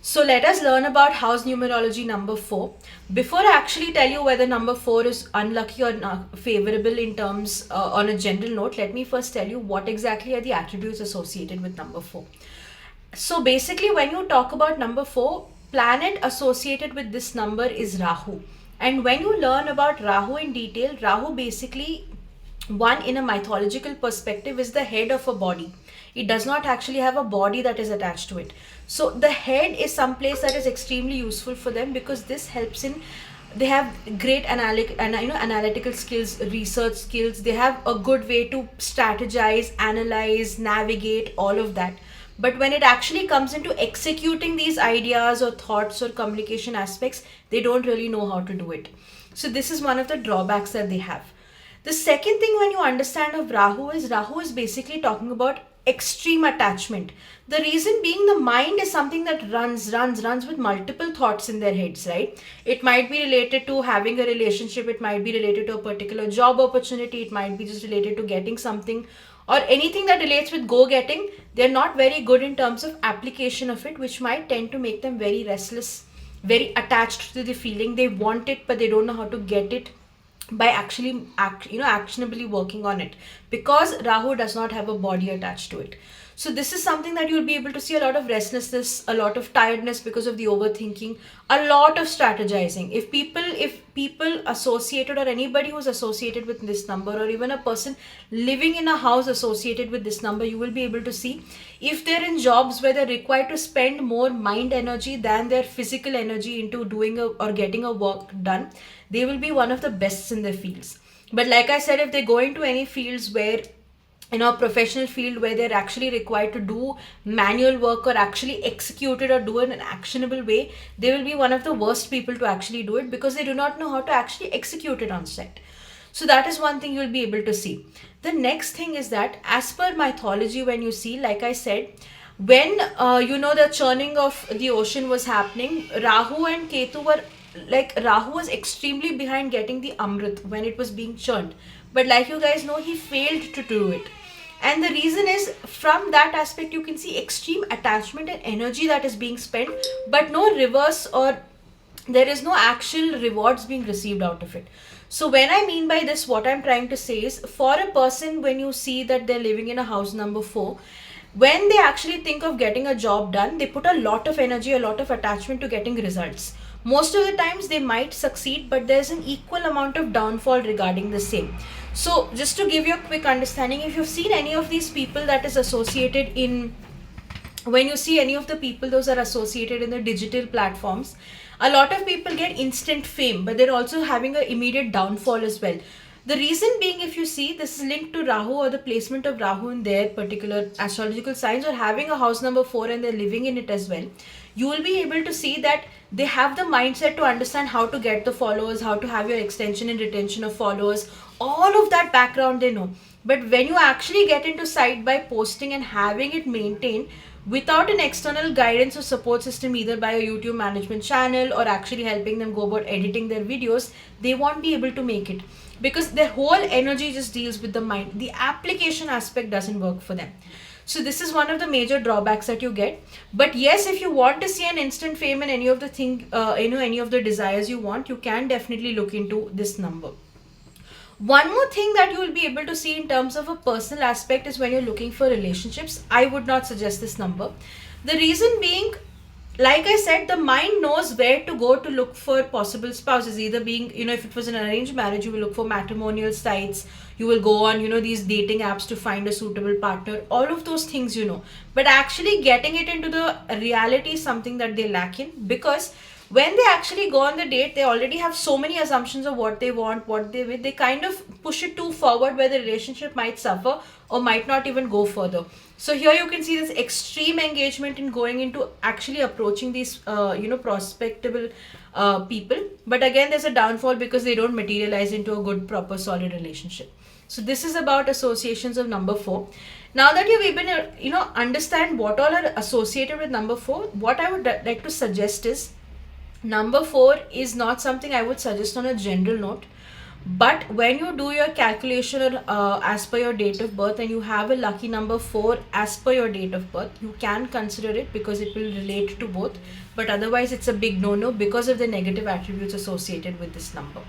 So let us learn about house numerology number 4. Before I actually tell you whether number 4 is unlucky or not favorable in terms on a general note, let me first tell you what exactly are the attributes associated with number 4. So basically, when you talk about number 4, planet associated with this number is Rahu. And when you learn about Rahu in detail, Rahu basically, one in a mythological perspective, is the head of a body. It does not actually have a body that is attached to it. So the head is some place that is extremely useful for them, because this helps in, they have great analytical skills, research skills. They have a good way to strategize, analyze, navigate, all of that. But when it actually comes into executing these ideas or thoughts or communication aspects, they don't really know how to do it. So this is one of the drawbacks that they have. The second thing, when you understand of Rahu is basically talking about extreme attachment. The reason being, the mind is something that runs with multiple thoughts in their heads, right? It might be related to having a relationship, it might be related to a particular job opportunity, it might be just related to getting something, or anything that relates with go getting. They're not very good in terms of application of it, which might tend to make them very restless, very attached to the feeling. They want it, but they don't know how to get it by actually actionably working on it, because Rahu does not have a body attached to it. So this is something that you'll be able to see: a lot of restlessness, a lot of tiredness because of the overthinking, a lot of strategizing. If people associated, or anybody who's associated with this number, or even a person living in a house associated with this number, you will be able to see, if they're in jobs where they're required to spend more mind energy than their physical energy into doing or getting a work done, they will be one of the bests in their fields. But like I said, if they go into any fields where, a professional field where they're actually required to do manual work, or actually execute it or do it in an actionable way, they will be one of the worst people to actually do it, because they do not know how to actually execute it on set. So that is one thing you'll be able to see. The next thing is that, as per mythology, when you see, like I said, when the churning of the ocean was happening, Rahu and Ketu were, like, Rahu was extremely behind getting the Amrit when it was being churned. But like you guys know, he failed to do it. And the reason is, from that aspect, you can see extreme attachment and energy that is being spent, but no reverse, or there is no actual rewards being received out of it. So when I mean by this, what I'm trying to say is, for a person, when you see that they're living in a house number 4, when they actually think of getting a job done, they put a lot of energy, a lot of attachment to getting results. Most of the times they might succeed, but there's an equal amount of downfall regarding the same. So just to give you a quick understanding, if you've seen any of these people that is associated in, when you see any of the people, those are associated in the digital platforms, a lot of people get instant fame, but they're also having an immediate downfall as well. The reason being, if you see, this is linked to Rahu, or the placement of Rahu in their particular astrological signs, or having a house number 4 and they're living in it as well. You will be able to see that they have the mindset to understand how to get the followers, how to have your extension and retention of followers, all of that background they know. But when you actually get into sight by posting and having it maintained without an external guidance or support system, either by a YouTube management channel or actually helping them go about editing their videos, they won't be able to make it, because their whole energy just deals with the mind. The application aspect doesn't work for them. So this is one of the major drawbacks that you get. But yes, if you want to see an instant fame in any of the any of the desires you want, you can definitely look into this number. One more thing that you will be able to see in terms of a personal aspect is, when you're looking for relationships, I would not suggest this number. The reason being, like I said, the mind knows where to go to look for possible spouses. Either being, if it was an arranged marriage, you will look for matrimonial sites, you will go on, these dating apps to find a suitable partner, all of those things, But actually getting it into the reality is something that they lack in, because when they actually go on the date, they already have so many assumptions of what they want, what they will. They kind of push it too forward, where the relationship might suffer or might not even go further. So here you can see this extreme engagement in going into actually approaching these, prospectable people. But again, there's a downfall, because they don't materialize into a good, proper, solid relationship. So this is about associations of number 4. Now that you've even, understand what all are associated with number 4, what I would like to suggest is, number 4 is not something I would suggest on a general note, But when you do your calculation as per your date of birth and you have a lucky number 4 as per your date of birth, you can consider it because it will relate to both. But otherwise, it's a big no no because of the negative attributes associated with this number.